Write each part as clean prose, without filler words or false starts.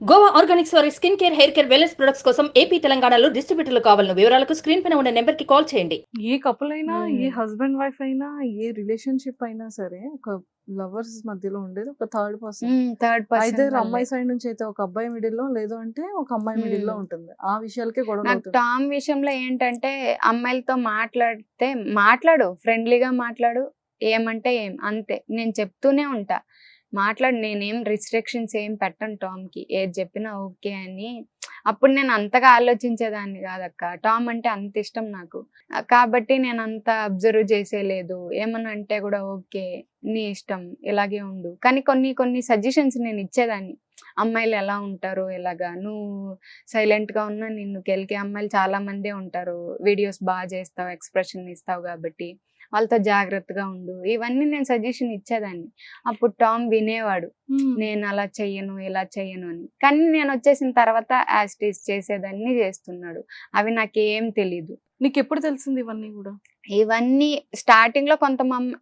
Goa Organics వారి skin care, hair care, wellness products కోసం AP, తెలంగాణలో డిస్ట్రిబ్యూటర్లు కావాలను వివరాలకు స్క్రీన్ పైన ఉన్న నెంబర్ కి కాల్ చేయండి. ఏ కపుల్ అయినా, ఏ హ్మ్. హస్బెండ్ వైఫ్ అయినా, ఏ రిలేషన్‌షిప్ అయినా సరే, ఒక లవర్స్ మధ్యలో ఉండేది ఒక third person. Third person either వల్లే. అమ్మాయి సైడ్ నుంచి అయితే ఒక అబ్బాయి మిడిల్‌లో, లేదు అంటే ఒక అమ్మాయి మిడిల్‌లో హ్మ్. ఉంటుంది. ఆ విషయాలకే నాకు గొడవలవుతున్నాయి. టామ్ విషయంలో ఏంటంటే, అమ్మాయిలతో మాట్లాడితే మాట్లాడు, ఫ్రెండ్లీగా మాట్లాడు, ఏమంటే ఏం అంతే. నేను చెప్తూనే ఉంటా. మాట్లాడు, నేనేం రిస్ట్రిక్షన్స్ ఏం పెట్టను టామ్‌కి. ఏది చెప్పినా ఓకే అని. అప్పుడు నేను అంతగా ఆలోచించేదాన్ని కాదక్క. టామ్ అంటే అంత ఇష్టం నాకు. కాబట్టి నేను అంత అబ్జర్వ్ చేసేలేదు. ఏమన్నా అంటే కూడా ఓకే, నీ ఇష్టం, ఇలాగే ఉండు. కానీ కొన్ని కొన్ని సజెషన్స్ నేను ఇచ్చేదాన్ని. అమ్మాయిలు ఎలా ఉంటారు, ఎలాగా నువ్వు సైలెంట్‌గా ఉన్నా నిన్ను గెలికే అమ్మాయిలు చాలా మందే ఉంటారు. వీడియోస్ చేస్తావు, ఎక్స్‌ప్రెషన్ ఇస్తావు కాబట్టి వాళ్ళతో జాగ్రత్తగా ఉండు. ఇవన్నీ నేను సజెషన్ ఇచ్చేదాన్ని. అప్పుడు టామ్ వినేవాడు. హ్మ్. నేను అలా చెయ్యను, ఇలా చెయ్యను అని. కానీ నేనొచ్చేసిన తర్వాత యాజ్ ఇట్ ఈజ్ చేసేదన్నీ చేస్తున్నాడు. అవి నాకేం తెలీదు. నీకెప్పుడు తెలిసింది ఇవన్నీ గూడా? ఇవన్నీ స్టార్టింగ్‌లో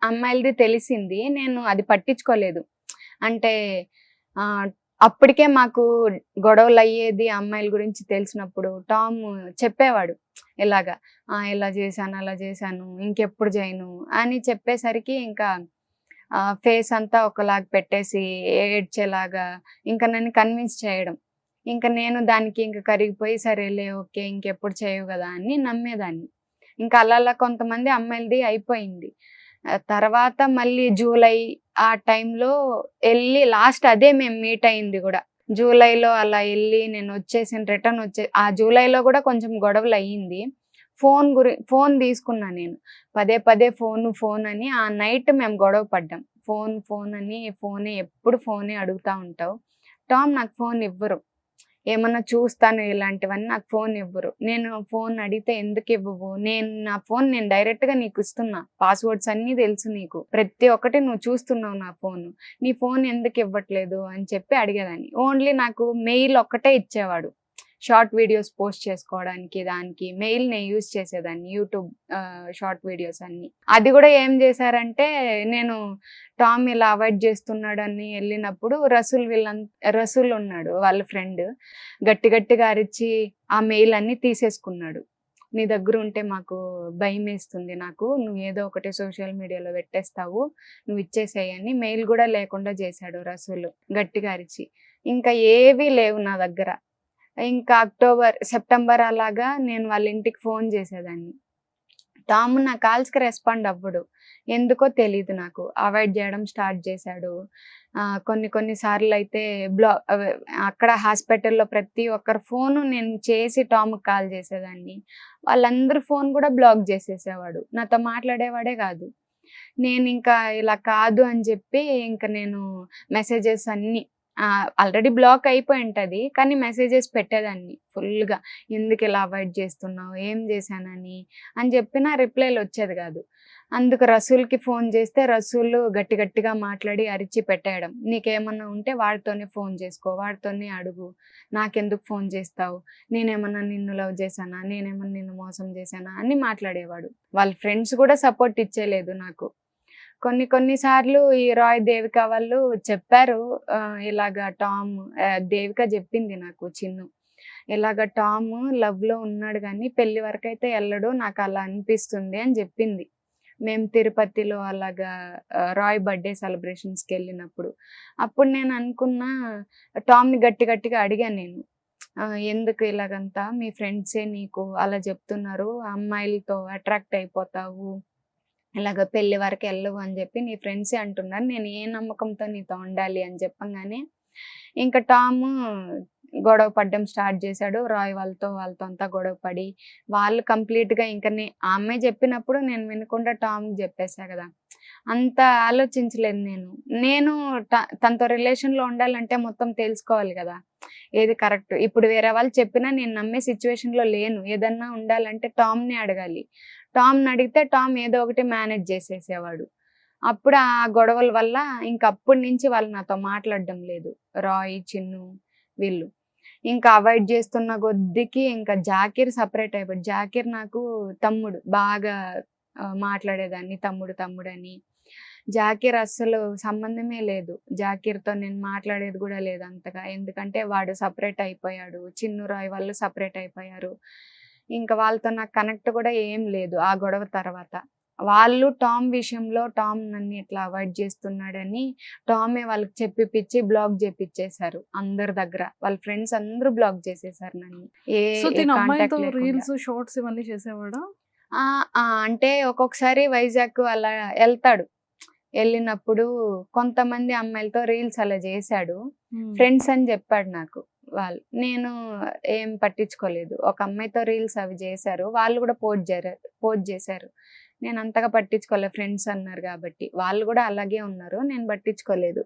అమ్మాయిలది తెలిసింది. నేను అది పట్టించుకోలేదు. అంటే ఆహ్, అప్పటికే మాకు గొడవలయ్యేది అమ్మాయిల గురించి తెలిసినప్పుడు టామ్ చెప్పేవాడు. ఇలాగా ఇలా చేశాను, అలా చేశాను, ఇంకెప్పుడు చేయను అని చెప్పేసరికి ఇంకా ఫేస్ అంతా ఒకలాగా పెట్టేసి ఏడ్చేలాగా ఇంకా నన్ను కన్విన్స్ చేయడం. ఇంక నేను దానికి ఇంక కరిగిపోయి సరేలే ఓకే, ఇంకెప్పుడు చేయవు గదా అని నమ్మేదాన్ని. ఇంకా అలా అలా కొంతమంది అమ్మాయిలది అయిపోయింది. తర్వాత మళ్ళీ జూలై ఆ టైంలో ఎళ్లి లాస్ట్ అదే మేము మీట్ అయింది గూడా. జూలైలో అలా ఎళ్లి నేనొచ్చేసాను, రిటర్న్ ఆ జూలైలో గూడా కొంచెం గొడవలయ్యింది. ఫోను తీసుకున్నా నేను. పదే పదే ఫోను అని ఆ నైట్ మేము గొడవ పడ్డాం. ఫోను అని ఎప్పుడు ఫోనే అడుగుతా ఉంటావు. టామ్ నాకు ఫోనివ్వరు. ఏమన్నా చూస్తాను ఇలాంటివన్నీ, నాకు ఫోనివ్వరు. నేను ఫోన్ అడిగితే ఎందుకివ్వవు? నా ఫోన్ నేను డైరెక్ట్‌గా నీకిస్తున్నా. పాస్‌వర్డ్స్ అన్నీ తెలుసు నీకు. ప్రతి ఒక్కటి నువ్వు చూస్తున్నావు నా ఫోను. నీ ఫోన్ ఎందుకివ్వట్లేదు అని చెప్పి అడిగేదాన్ని. ఓన్లీ నాకు మెయిల్ ఒక్కటే ఇచ్చేవాడు. షార్ట్ వీడియోస్ పోస్ట్ చేసుకోవడానికి, దానికి మెయిల్ నేను యూజ్ చేసేదాన్ని. యూట్యూబ్ షార్ట్ వీడియోస్ అన్నీ. అది గూడా ఏం చేశారంటే, నేను టామ్ ఇలా అవాయిడ్ చేస్తున్నాడని ఎళ్ళినప్పుడు రసూల్ ఉన్నాడు వాళ్ళ ఫ్రెండ్. గట్టి గట్టిగా అరిచి ఆ మెయిల్ అన్నీ తీసేసుకున్నాడు. నీ దగ్గర ఉంటే మాకు భయమేస్తుంది నాకు. నువ్వు ఏదో ఒకటి సోషల్ మీడియాలో పెట్టేస్తావు. నువ్వు ఇచ్చేసేయి అని మెయిల్ గూడా లేకుండా చేశాడు రసూలు గట్టిగా అరిచి. ఇంకా ఏవీ లేవు నా దగ్గర. ఇంకా సెప్టెంబర్ అలాగా నేను వాళ్ళ ఇంటికి ఫోన్ చేసేదాన్ని. టామ్ నా కాల్స్‌కి రెస్పాండ్ అవ్వడు. ఎందుకో తెలీదు నాకు. అవాయిడ్ జేయడం స్టార్ట్ జేశాడు. కొన్ని కొన్ని సార్లయితే అక్కడ హాస్పిటల్‌లో ప్రతి ఒక్కరి ఫోను నేను చేసి టామ్‌కి కాల్ జేసేదాన్ని. వాళ్ళందరి ఫోను గూడా బ్లాక్ జేసేసేవాడు. నాతో మాట్లాడేవాడే గాదు. నేనింకా ఇలా కాదు అని జెప్పి ఇంక నేను మెసేజెస్ అన్నీ ఆల్రెడీ బ్లాక్ అయిపోయుంటది. కానీ మెసేజెస్ పెట్టేదాన్ని ఫుల్‌గా. ఎందుకిలా అవాయిడ్ జేస్తున్నావు? ఏం జేశానని? అని జెప్పినా రిప్లైలొచ్చేది గాదు. అందుకు రసూల్‌కి ఫోన్ జేస్తే రసూలు గట్టి గట్టిగా మాట్లాడి అరిచి పెట్టేయడం. నీకేమన్నా ఉంటే వాడితోనే ఫోన్ జేసుకో, వాడితోనే అడుగు. నాకెందుకు ఫోన్ జేస్తావు? నేనేమన్నా నిన్ను లవ్ జేశానా? నేనేమన్నా నిన్ను మోసం జేశానా? అని మాట్లాడేవాడు. వాళ్ళ ఫ్రెండ్స్ గూడా సపోర్ట్ ఇచ్చేలేదు నాకు. కొన్ని కొన్ని సార్లు ఈ రాయ్, దేవిక వాళ్ళు చెప్పారు. ఇలాగ దేవిక జెప్పింది నాకు చిన్ను. ఇలాగ టామ్ లవ్‌లో ఉన్నాడు గానీ పెళ్లి వరకైతే ఎళ్ళడు. నాకలా అనిపిస్తుంది అని జెప్పింది. మేము తిరుపతిలో అలాగా రాయ్ బర్త్‌డే సెలబ్రేషన్స్‌కెళ్ళినప్పుడు. అప్పుడు నేను అనుకున్నా, టామ్‌ని గట్టి గట్టిగా అడిగాను నేను. ఎందుకు ఇలాగంతా మీ ఫ్రెండ్సే నీకు అలా జెప్తున్నారు. అమ్మాయిలతో అట్రాక్ట్ అయిపోతావు. ఇలాగ పెళ్లి వరకు ఎళ్ళవు అని జెప్పి నీ ఫ్రెండ్సే అంటున్నారు. నేను ఏ నమ్మకంతో నీతో ఉండాలి అని చెప్పంగానే, ఇంక టాము గొడవ పడడం స్టార్ట్ జేశాడు. రాయ్ వాళ్ళతో అంతా గొడవ పడి, వాళ్ళు కంప్లీట్‌గా ఆ అమ్మాయి జెప్పినప్పుడు నేను వినకుండా టామ్‌కి జెప్పేసా గదా! అంత ఆలోచించలేదు నేను. నేను తనతో రిలేషన్‌లో ఉండాలంటే మొత్తం తెలుసుకోవాలి గదా! ఏది కరెక్ట్. ఇప్పుడు వేరే వాళ్ళు చెప్పినా నేను నమ్మే సిట్యుయేషన్‌లో లేను. ఏదన్నా ఉండాలంటే టామ్‌నే అడగాలి. టామ్‌నడిగితే టామ్ ఏదో ఒకటి మేనేజ్ జేసేసేవాడు. అప్పుడు ఆ గొడవల వల్ల ఇంకప్పటి నుంచి వాళ్ళు నాతో మాట్లాడడం లేదు. రాయ్, చిన్ను వీళ్ళు. ఇంకా అవాయిడ్ జేస్తున్న కొద్దికి ఇంకా జాకీర్ సెపరేట్ అయిపోయాడు. జాకీర్ నాకు తమ్ముడు. బాగా మాట్లాడేదాన్ని తమ్ముడని. జాకీర్ అస్సలు సంబంధమే లేదు. జాకీర్‌తో నేను మాట్లాడేది గూడా లేదు అంతగా. ఎందుకంటే వాడు సెపరేట్ అయిపోయాడు. చిన్ను రాయ్ వాళ్ళు సెపరేట్ అయిపోయారు. ఇంకా వాళ్ళతో నాకు కనెక్ట్ కూడా ఏం లేదు ఆ గొడవ తర్వాత. వాళ్ళు టామ్ విషయంలో టామ్ నన్ను ఇట్లా అవాయిడ్ చేస్తున్నాడని టామే వాళ్ళకి చెప్పిపిచ్చి బ్లాక్ చేపిచ్చేశారు అందరి దగ్గర. వాళ్ళ ఫ్రెండ్స్ అందరూ బ్లాక్ చేసేసారు నన్ను. సో తిను కాంటాక్ట్ అమ్మాయితో లేకుండా. రీల్స్ షార్ట్స్ ఇవన్నీ చేసేవాడా? అంటే ఒక్కొక్కసారి వైజాగ్ అలా వెళ్తాడు. వెళ్ళినప్పుడు కొంతమంది అమ్మాయిలతో రీల్స్ అలా చేశాడు. ఫ్రెండ్స్ అని చెప్పాడు నాకు వాళ్ళు. నేను ఏం పట్టించుకోలేదు. ఒక అమ్మాయితో రీల్స్ అవి చేశారు. వాళ్ళు కూడా పోస్ట్ చేశారు. నేను అంతగా పట్టించుకోలేదు. ఫ్రెండ్స్ అన్నారు కాబట్టి. వాళ్ళు కూడా అలాగే ఉన్నారు. నేను పట్టించుకోలేదు.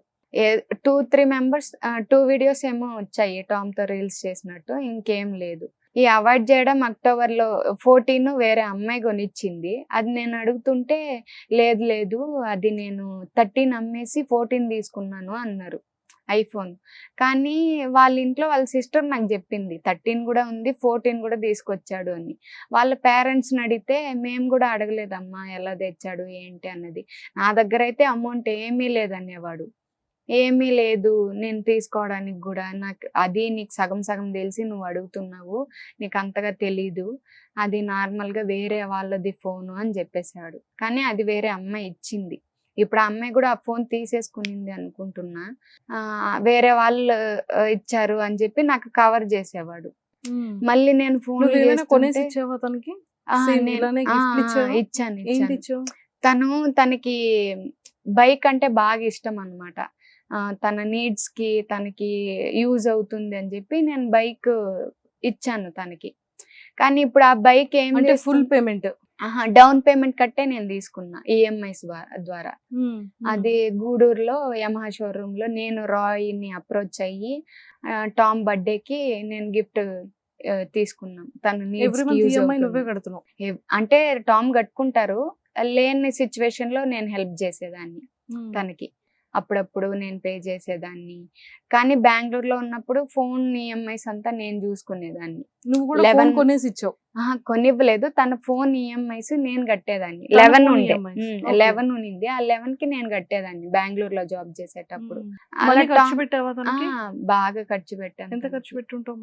2-3 మెంబర్స్ 2 వీడియోస్ ఏమో వచ్చాయి టామ్‌తో రీల్స్ చేసినట్టు. ఇంకేం లేదు. ఈ అవాయిడ్ చేయడం అక్టోబర్‌లో 14 వేరే అమ్మాయి కొనిచ్చింది. అది నేను అడుగుతుంటే లేదు లేదు అది నేను 13 అమ్మేసి 14 తీసుకున్నాను అన్నారు ఐఫోన్. కానీ వాళ్ళ ఇంట్లో వాళ్ళ సిస్టర్ నాకు చెప్పింది 13 కూడా ఉంది 14 కూడా తీసుకొచ్చాడు అని. వాళ్ళ పేరెంట్స్‌ని అడిగితే మేము కూడా అడగలేదమ్మా ఎలా తెచ్చాడు ఏంటి అన్నది. నా దగ్గర అయితే అమౌంట్ ఏమీ లేదనేవాడు. ఏమీ లేదు నేను తీసుకోవడానికి కూడా. నాకు అది నీకు సగం సగం తెలిసి నువ్వు అడుగుతున్నావు. నీకు అంతగా తెలీదు. అది నార్మల్‌గా వేరే వాళ్ళది ఫోను అని చెప్పేసాడు. కానీ అది వేరే అమ్మాయి ఇచ్చింది. ఇప్పుడు ఆ అమ్మాయి కూడా ఆ ఫోన్ తీసేసుకునింది అనుకుంటున్నా. వేరే వాళ్ళు ఇచ్చారు అని చెప్పి నాకు కవర్ చేసేవాడు. మళ్ళీ నేను ఫోన్ నువ్వేమైనా కొనేసి ఇచ్చావా తనకి? సేమ్ ఇలానే గిఫ్ట్ ఇచ్చావా? ఇచ్చాను. ఏంటి ఇచ్చావు? తనకి బైక్ అంటే బాగా ఇష్టం అన్నమాట. తన నీడ్స్ కి తనకి యూజ్ అవుతుంది అని చెప్పి నేను బైక్ ఇచ్చాను తనకి. కానీ ఇప్పుడు ఆ బైక్ ఏం అంటే ఫుల్ పేమెంట్? డౌన్ పేమెంట్ కట్టే నేను తీసుకున్నా ఈఎంఐస్ ద్వారా. అది గూడూరులో యమహా షోరూమ్ లో నేను రాయ్ని అప్రోచ్ అయ్యి టామ్ బర్త్డేకి నేను గిఫ్ట్ తీసుకున్నాం. తన నీడ్స్ కి యూజ్ నువ్వే కడుతున్నావు? అంటే టామ్ కట్టుకుంటారు. లేని సిచ్యువేషన్ లో నేను హెల్ప్ చేసేదాన్ని తనకి. అప్పుడప్పుడు నేను పే చేసేదాన్ని. కానీ బెంగళూరులో ఉన్నప్పుడు ఫోన్ ఈఎంఐస్ అంతా నేను చూసుకునేదాన్ని. నువ్వు కూడా ఫోన్ కొనేసి ఇచ్చావు? కొనివ్వలేదు. తన ఫోన్ ఈఎంఐస్ నేను కట్టేదాన్ని. 11 ఉండింది. ఆ 11 కి నేను కట్టేదాన్ని బెంగళూరులో జాబ్ చేసేటప్పుడు. బాగా ఖర్చు పెట్టాను. ఎంత ఖర్చు పెట్టుంటావు?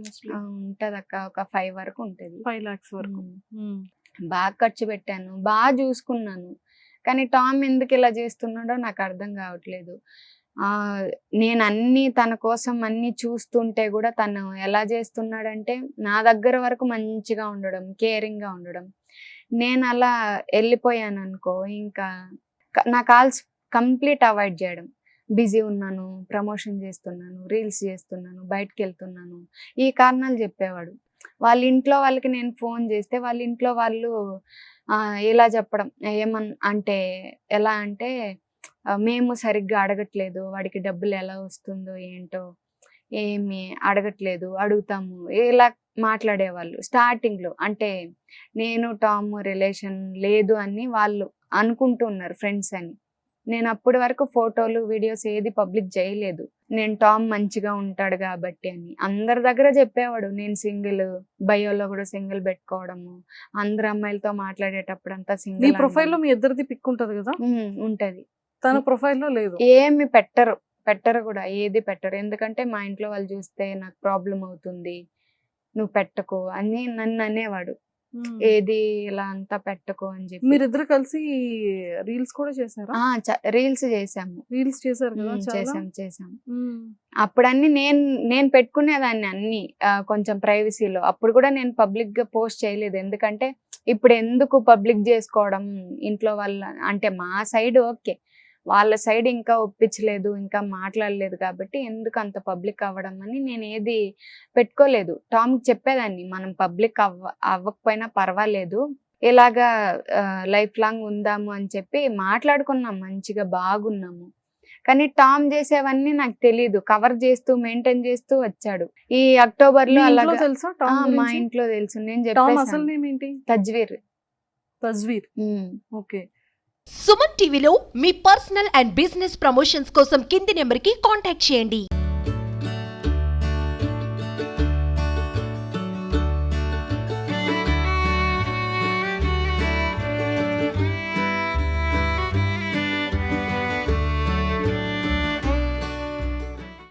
ఉంటది అక్క ఒక 5 వరకు ఉంటది. 5 lakhs వరకు. బాగా ఖర్చు పెట్టాను. బాగా చూసుకున్నాను. కానీ టామ్ ఎందుకు ఇలా చేస్తున్నాడో నాకు అర్థం కావట్లేదు. నేను అన్ని తన కోసం అన్ని చూస్తుంటే కూడా తను ఎలా చేస్తున్నాడంటే నా దగ్గర వరకు మంచిగా ఉండడం, కేరింగ్ గా ఉండడం. నేను అలా వెళ్ళిపోయాను అనుకో ఇంకా నా కాల్స్ కంప్లీట్ అవాయిడ్ చేయడం. బిజీ ఉన్నాను, ప్రమోషన్ చేస్తున్నాను, రీల్స్ చేస్తున్నాను, బయటకు వెళ్తున్నాను, ఈ కారణాలు చెప్పేవాడు. వాళ్ళ ఇంట్లో వాళ్ళకి నేను ఫోన్ చేస్తే వాళ్ళ ఇంట్లో వాళ్ళు ఇలా చెప్పడం అంటే ఎలా అంటే మేము సరిగ్గా అడగట్లేదు, వాడికి డబ్బులు ఎలా వస్తుందో ఏంటో ఏమి అడగట్లేదు, అడుగుతాము ఇలా మాట్లాడేవాళ్ళు స్టార్టింగ్ లో. అంటే నేను టామ్ రిలేషన్ లేదు అని వాళ్ళు అనుకుంటున్నారు ఫ్రెండ్స్ అని. నేను అప్పటి వరకు ఫోటోలు వీడియోస్ ఏది పబ్లిక్ చేయలేదు. నేను టామ్ మంచిగా ఉంటాడు కాబట్టి అని అందరి దగ్గర చెప్పేవాడు. నేను సింగిల్, బయోలో కూడా సింగిల్ పెట్టుకోవడము, అందరు అమ్మాయిలతో మాట్లాడేటప్పుడు అంతా సింగిల్. నీ ప్రొఫైల్ లో మీ ఇద్దరిది పిక్ ఉంటది కదా? ఉంటది. తన ప్రొఫైల్ లో లేదు? ఏమి పెట్టరు కూడా, ఏది పెట్టరు. ఎందుకంటే మా ఇంట్లో వాళ్ళు చూస్తే నాకు ప్రాబ్లం అవుతుంది, నువ్వు పెట్టకు అని నన్ను అనేవాడు. ఏది ఇలా అంతా పెట్టకు అని చెప్పి. మీరిద్దరు కలిసి రీల్స్ కూడా చేశారా? రీల్స్ చేసాము. రీల్స్ చేశారు కదా? చేసాం. అప్పుడు అన్ని నేను పెట్టుకునేదాన్ని అన్ని కొంచెం ప్రైవసీలో. అప్పుడు కూడా నేను పబ్లిక్ గా పోస్ట్ చేయలేదు. ఎందుకంటే ఇప్పుడు ఎందుకు పబ్లిక్ చేసుకోవడం ఇంట్లో వాళ్ళ అంటే మా సైడ్ ఓకే, వాళ్ళ సైడ్ ఇంకా ఒప్పించలేదు, ఇంకా మాట్లాడలేదు కాబట్టి ఎందుకు అంత పబ్లిక్ అవ్వడం అని నేను ఏది పెట్టుకోలేదు. టామ్ చెప్పేదాన్ని మనం పబ్లిక్ అవ్వకపోయినా పర్వాలేదు, ఇలాగా లైఫ్ లాంగ్ ఉందాము అని చెప్పి మాట్లాడుకున్నాం, మంచిగా బాగున్నాము. కానీ టామ్ చేసేవన్నీ నాకు తెలీదు. కవర్ చేస్తూ మెయింటైన్ చేస్తూ వచ్చాడు. ఈ అక్టోబర్ లో అలాగా తెలుసా? మా ఇంట్లో తెలుసు. నేను చెప్పాను. అసలు నేమ్ ఏంటి? తజ్వీర్. ఓకే. సుమన్ టీవీలో మీ పర్సనల్ అండ్ బిజినెస్ ప్రమోషన్స్ కోసం కింది నెంబర్కి కాంటాక్ట్ చేయండి.